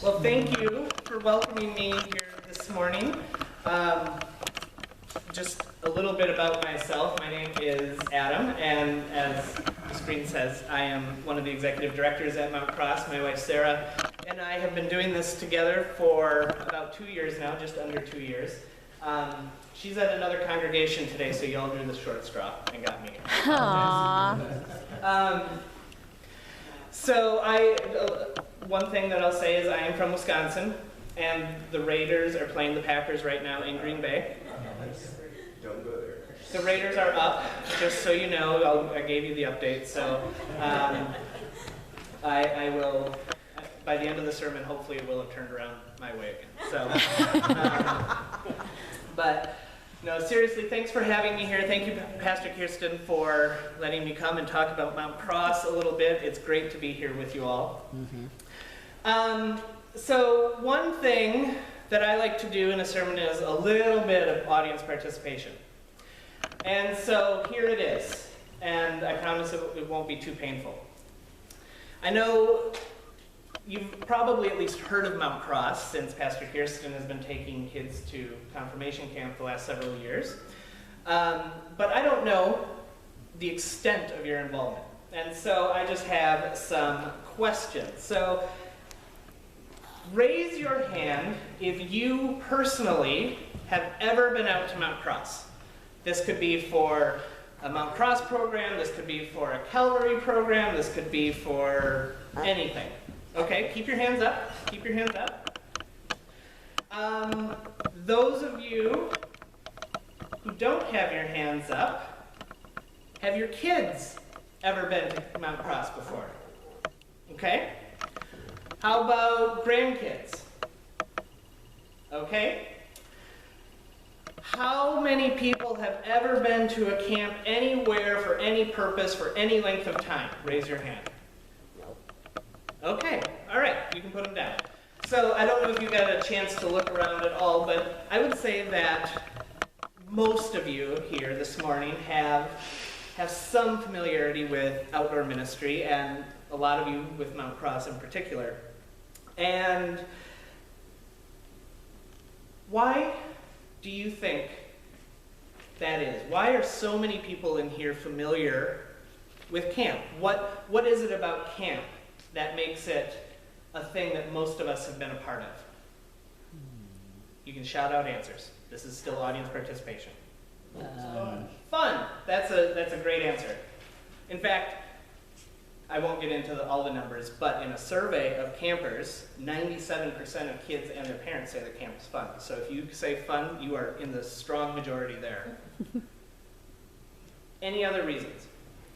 Well, thank you for welcoming me here this morning. Just a little bit about myself. My name is Adam, and as the screen says, I am one of the executive directors at Mount Cross. My wife Sarah and I have been doing this together for about 2 years now, just under 2 years. She's at another congregation today, so y'all drew the short straw and got me. Aww. So one thing that I'll say is I am from Wisconsin, and the Raiders are playing the Packers right now in Green Bay. Don't go there. The Raiders are up, just so you know. I gave you the update, so I will, by the end of the sermon, hopefully it will have turned around my way again. So, but no, seriously, thanks for having me here. Thank you, Pastor Kirsten, for letting me come and talk about Mount Cross a little bit. It's great to be here with you all. Mm-hmm. So one thing that I like to do in a sermon is a little bit of audience participation. And so here it is, and I promise it won't be too painful. I know you've probably at least heard of Mount Cross since Pastor Kirsten has been taking kids to confirmation camp the last several years. But I don't know the extent of your involvement. And so I just have some questions. So raise your hand if you personally have ever been out to Mount Cross. This could be for a Mount Cross program, this could be for a Calvary program, this could be for anything. Okay, keep your hands up, keep your hands up. Those of you who don't have your hands up, have your kids ever been to Mount Cross before? Okay. How about grandkids? Okay. How many people have ever been to a camp anywhere for any purpose for any length of time? Raise your hand. Okay, all right, you can put them down. So I don't know if you got a chance to look around at all, but I would say that most of you here this morning have some familiarity with outdoor ministry, and a lot of you with Mount Cross in particular. And why do you think that is? Why are so many people in here familiar with camp? What is it about camp that makes it a thing that most of us have been a part of? You can shout out answers. This is still audience participation. Fun. That's a great answer. In fact, I won't get into all the numbers, but in a survey of campers, 97% of kids and their parents say that camp is fun. So if you say fun, you are in the strong majority there. Any other reasons?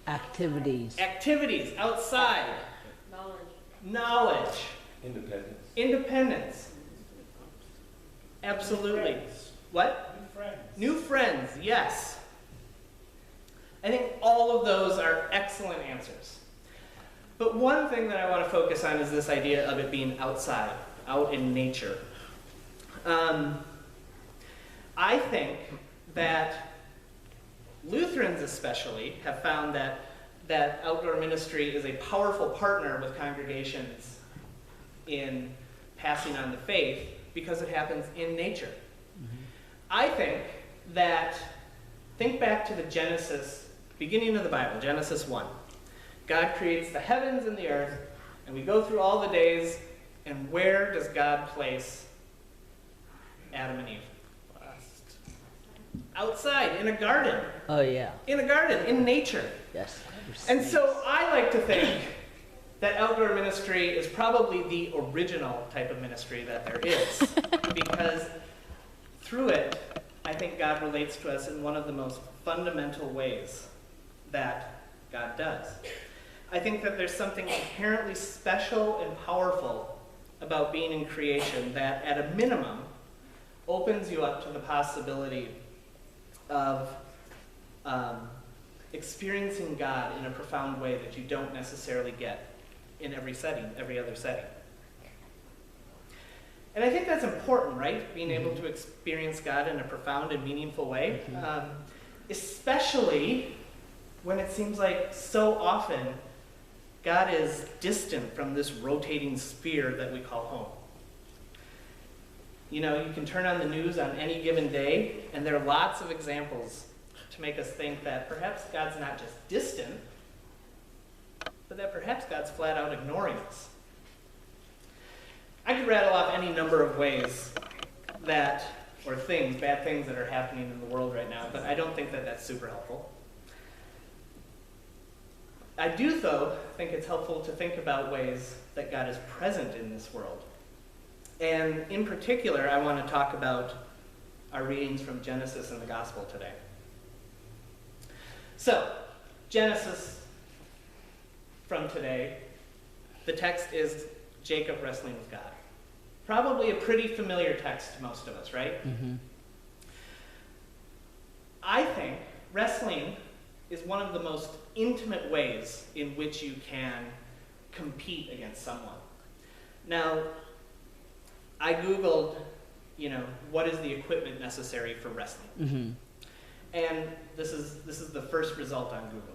Activities. Activities outside. Knowledge. Independence. Absolutely. Friends. What? New friends. New friends, yes. I think all of those are excellent answers. But one thing that I want to focus on is this idea of it being outside, out in nature. I think that Lutherans especially have found that outdoor ministry is a powerful partner with congregations in passing on the faith because it happens in nature. Mm-hmm. I think back to the Genesis, beginning of the Bible, Genesis 1. God creates the heavens and the earth, and we go through all the days, and where does God place Adam and Eve? Outside, in a garden. Oh, yeah. In a garden, in nature. Yes. And so I like to think that outdoor ministry is probably the original type of ministry that there is. Because through it, I think God relates to us in one of the most fundamental ways that God does. I think that there's something inherently special and powerful about being in creation that, at a minimum, opens you up to the possibility of experiencing God in a profound way that you don't necessarily get in every other setting. And I think that's important, right? Being able to experience God in a profound and meaningful way, especially when it seems like so often God is distant from this rotating sphere that we call home. You know, you can turn on the news on any given day, and there are lots of examples to make us think that perhaps God's not just distant, but that perhaps God's flat out ignoring us. I could rattle off any number of ways that, or things, bad things that are happening in the world right now, but I don't think that that's super helpful. I do, though, think it's helpful to think about ways that God is present in this world. And in particular, I want to talk about our readings from Genesis and the Gospel today. So, Genesis from today, the text is Jacob wrestling with God. Probably a pretty familiar text to most of us, right? Mm-hmm. I think wrestling is one of the most intimate ways in which you can compete against someone. Now, I Googled, what is the equipment necessary for wrestling? Mm-hmm. And this is the first result on Google.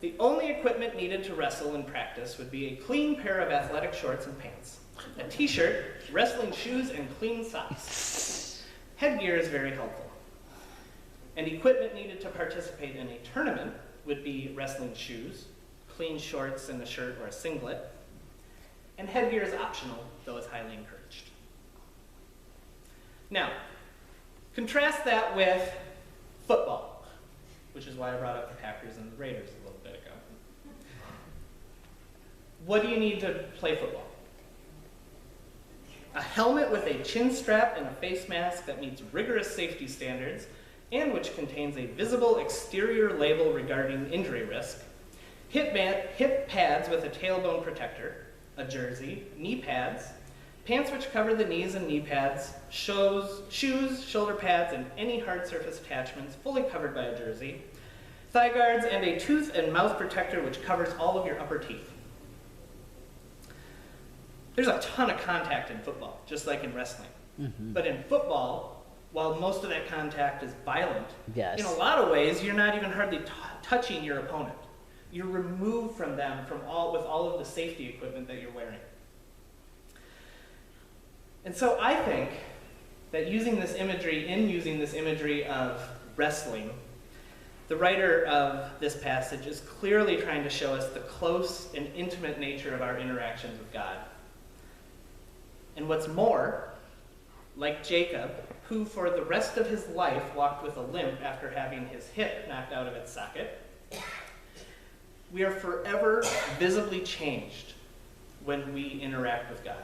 The only equipment needed to wrestle in practice would be a clean pair of athletic shorts and pants, a t-shirt, wrestling shoes, and clean socks. Headgear is very helpful. And equipment needed to participate in a tournament would be wrestling shoes, clean shorts and a shirt or a singlet, and headgear is optional, though it's highly encouraged. Now, contrast that with football, which is why I brought up the Packers and the Raiders a little bit ago. What do you need to play football? A helmet with a chin strap and a face mask that meets rigorous safety standards and which contains a visible exterior label regarding injury risk, hip pads with a tailbone protector, a jersey, knee pads, pants which cover the knees and knee pads, shoes, shoulder pads, and any hard surface attachments fully covered by a jersey, thigh guards, and a tooth and mouth protector which covers all of your upper teeth. There's a ton of contact in football, just like in wrestling. Mm-hmm. But in football, while most of that contact is violent, Yes. in a lot of ways, you're not even hardly touching your opponent. You're removed from them with all of the safety equipment that you're wearing. And so I think that using this imagery of wrestling, the writer of this passage is clearly trying to show us the close and intimate nature of our interactions with God. And what's more, like Jacob, who for the rest of his life walked with a limp after having his hip knocked out of its socket, we are forever visibly changed when we interact with God.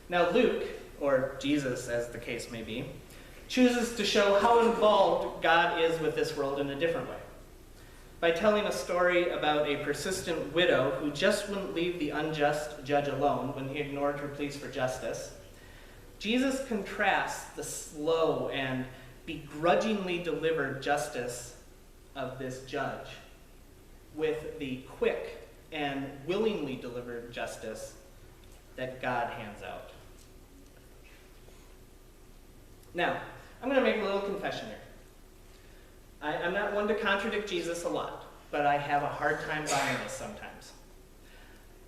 Now Luke, or Jesus as the case may be, chooses to show how involved God is with this world in a different way, by telling a story about a persistent widow who just wouldn't leave the unjust judge alone when he ignored her pleas for justice. Jesus contrasts the slow and begrudgingly delivered justice of this judge with the quick and willingly delivered justice that God hands out. Now, I'm going to make a little confession here. I'm not one to contradict Jesus a lot, but I have a hard time buying this sometimes.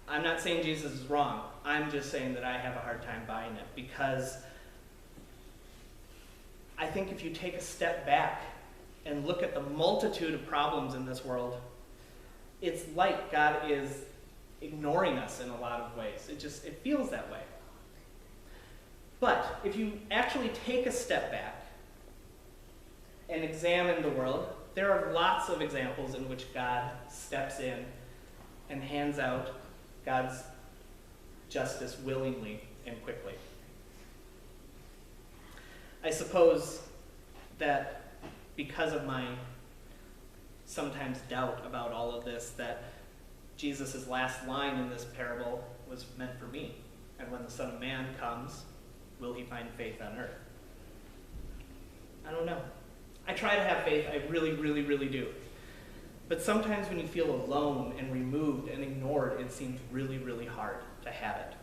I'm not saying Jesus is wrong. I'm just saying that I have a hard time buying it because I think if you take a step back and look at the multitude of problems in this world, it's like God is ignoring us in a lot of ways. It feels that way. But if you actually take a step back and examine the world, there are lots of examples in which God steps in and hands out God's justice willingly and quickly. I suppose that because of my sometimes doubt about all of this, that Jesus' last line in this parable was meant for me. And when the Son of Man comes, will he find faith on earth? I don't know. I try to have faith, I really, really, really do. But sometimes when you feel alone and removed and ignored, it seems really, really hard to have it.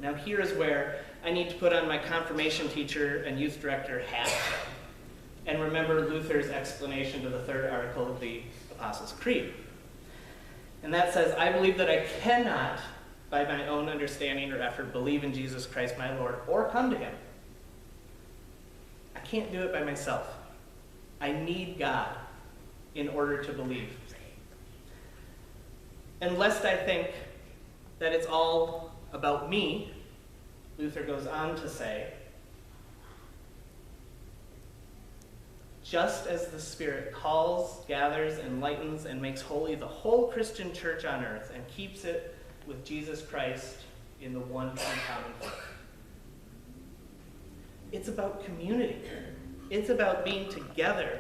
Now here is where I need to put on my confirmation teacher and youth director hat and remember Luther's explanation to the third article of the Apostles' Creed. And that says, I believe that I cannot by my own understanding or effort believe in Jesus Christ my Lord or come to him. I can't do it by myself. I need God in order to believe. And lest I think that it's all about me, Luther goes on to say, just as the Spirit calls, gathers, enlightens, and makes holy the whole Christian church on earth and keeps it with Jesus Christ in the one and common faith. It's about community. It's about being together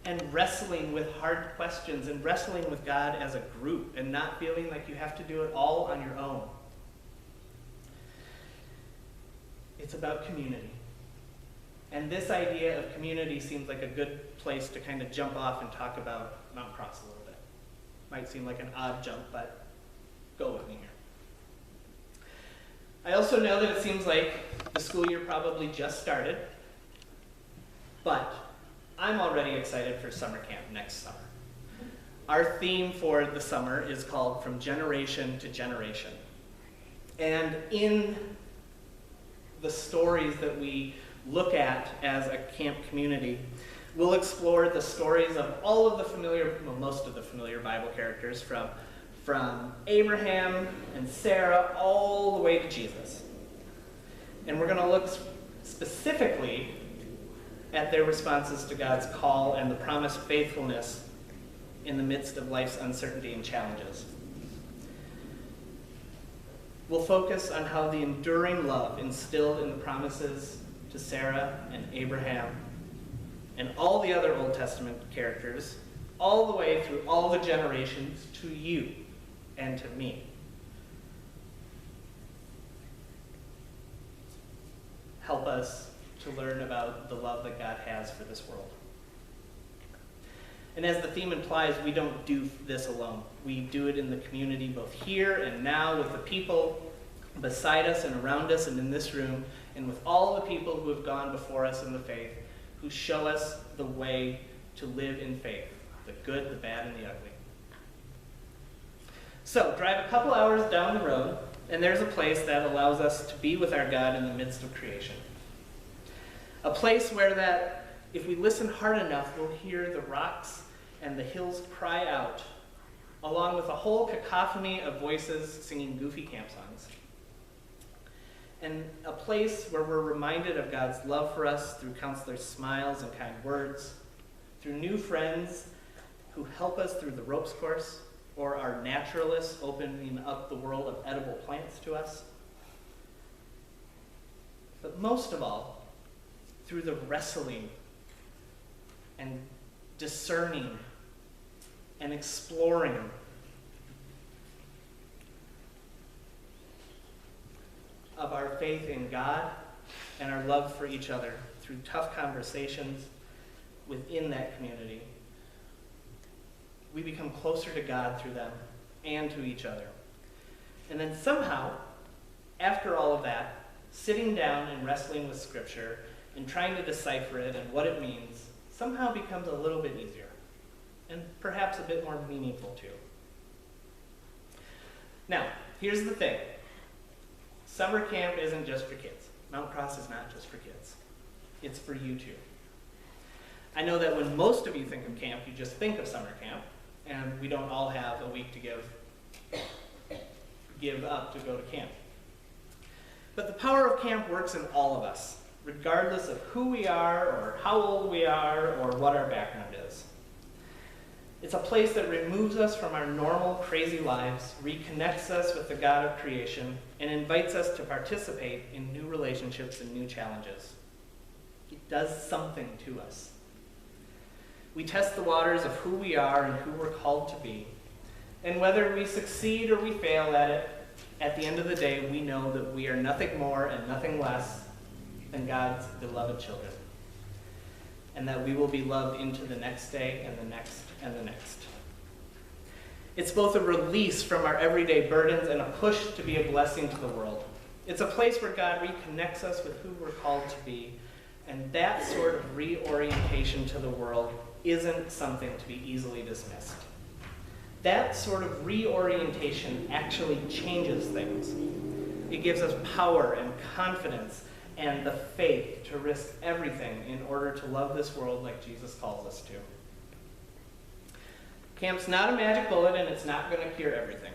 and wrestling with hard questions and wrestling with God as a group and not feeling like you have to do it all on your own. It's about community. And this idea of community seems like a good place to kind of jump off and talk about Mount Cross a little bit. Might seem like an odd jump, but go with me here. I also know that it seems like the school year probably just started, but I'm already excited for summer camp next summer. Our theme for the summer is called From Generation to Generation. And in the stories that we look at as a camp community, we'll explore the stories of all of the familiar, well, most of the familiar Bible characters from Abraham and Sarah all the way to Jesus. And we're going to look specifically at their responses to God's call and the promised faithfulness in the midst of life's uncertainty and challenges. We'll focus on how the enduring love instilled in the promises to Sarah and Abraham and all the other Old Testament characters, all the way through all the generations to you and to me. Help us to learn about the love that God has for this world. And as the theme implies, we don't do this alone. We do it in the community, both here and now, with the people beside us and around us and in this room, and with all the people who have gone before us in the faith, who show us the way to live in faith, the good, the bad, and the ugly. So, drive a couple hours down the road, and there's a place that allows us to be with our God in the midst of creation. A place where that, if we listen hard enough, we'll hear the rocks and the hills cry out, along with a whole cacophony of voices singing goofy camp songs. And a place where we're reminded of God's love for us through counselors' smiles and kind words, through new friends who help us through the ropes course, or our naturalists opening up the world of edible plants to us. But most of all, through the wrestling and discerning and exploring of our faith in God and our love for each other through tough conversations within that community. We become closer to God through them and to each other. And then somehow, after all of that, sitting down and wrestling with Scripture and trying to decipher it and what it means somehow becomes a little bit easier and perhaps a bit more meaningful too. Now, here's the thing. Summer camp isn't just for kids. Mount Cross is not just for kids. It's for you too. I know that when most of you think of camp, you just think of summer camp, and we don't all have a week to give up to go to camp. But the power of camp works in all of us, regardless of who we are or how old we are or what our background is. It's a place that removes us from our normal, crazy lives, reconnects us with the God of creation, and invites us to participate in new relationships and new challenges. It does something to us. We test the waters of who we are and who we're called to be. And whether we succeed or we fail at it, at the end of the day, we know that we are nothing more and nothing less than God's beloved children. And that we will be loved into the next day and the next and the next. It's both a release from our everyday burdens and a push to be a blessing to the world. It's a place where God reconnects us with who we're called to be. And that sort of reorientation to the world isn't something to be easily dismissed. that sort of reorientation actually changes things. It gives us power and confidence and the faith to risk everything in order to love this world like Jesus calls us to. Camp's not a magic bullet, and it's not going to cure everything.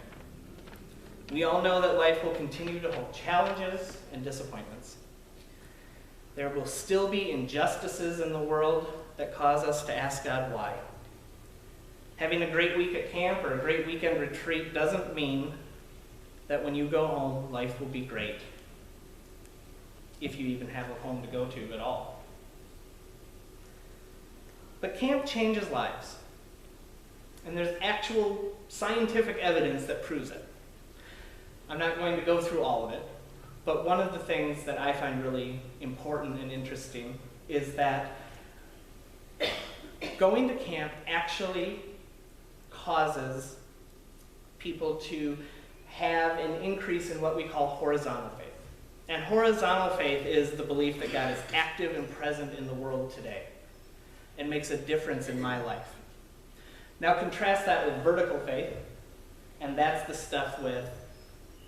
We all know that life will continue to hold challenges and disappointments. There will still be injustices in the world that cause us to ask God why. Having a great week at camp or a great weekend retreat doesn't mean that when you go home, life will be great, if you even have a home to go to at all. But camp changes lives, and there's actual scientific evidence that proves it. I'm not going to go through all of it, but one of the things that I find really important and interesting is that going to camp actually causes people to have an increase in what we call horizontal faith. And horizontal faith is the belief that God is active and present in the world today and makes a difference in my life. Now contrast that with vertical faith, and that's the stuff with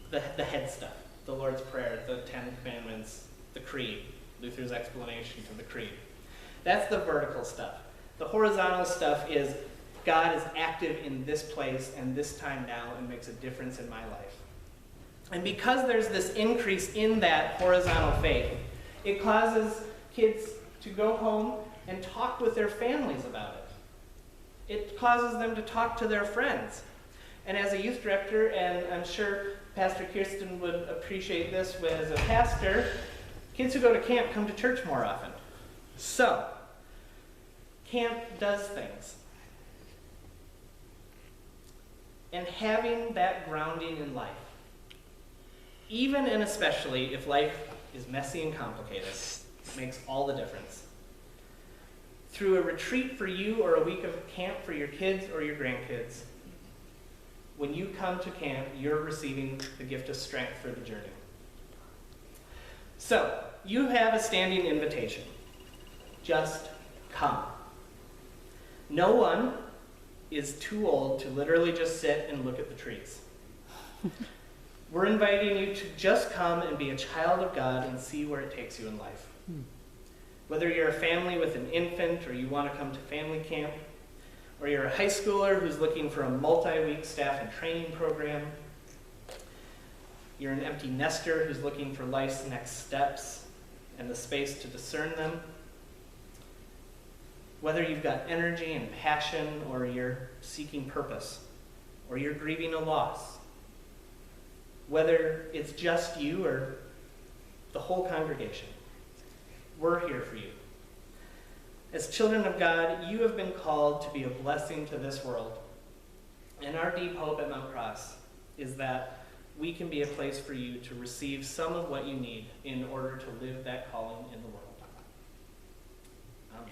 the head stuff, the Lord's Prayer, the Ten Commandments, the Creed, Luther's explanation to the Creed. That's the vertical stuff. The horizontal stuff is God is active in this place and this time now and makes a difference in my life. And because there's this increase in that horizontal faith, it causes kids to go home and talk with their families about it. It causes them to talk to their friends. And as a youth director, and I'm sure Pastor Kirsten would appreciate this as a pastor, kids who go to camp come to church more often. So, camp does things. And having that grounding in life, even and especially if life is messy and complicated, makes all the difference. Through a retreat for you or a week of camp for your kids or your grandkids, when you come to camp, you're receiving the gift of strength for the journey. So, you have a standing invitation. Just come. No one is too old to literally just sit and look at the trees. We're inviting you to just come and be a child of God and see where it takes you in life. Whether you're a family with an infant or you want to come to family camp, or you're a high schooler who's looking for a multi-week staff and training program, you're an empty nester who's looking for life's next steps and the space to discern them, whether you've got energy and passion or you're seeking purpose or you're grieving a loss, whether it's just you or the whole congregation, we're here for you. As children of God, you have been called to be a blessing to this world. And our deep hope at Mount Cross is that we can be a place for you to receive some of what you need in order to live that calling in the world. Amen.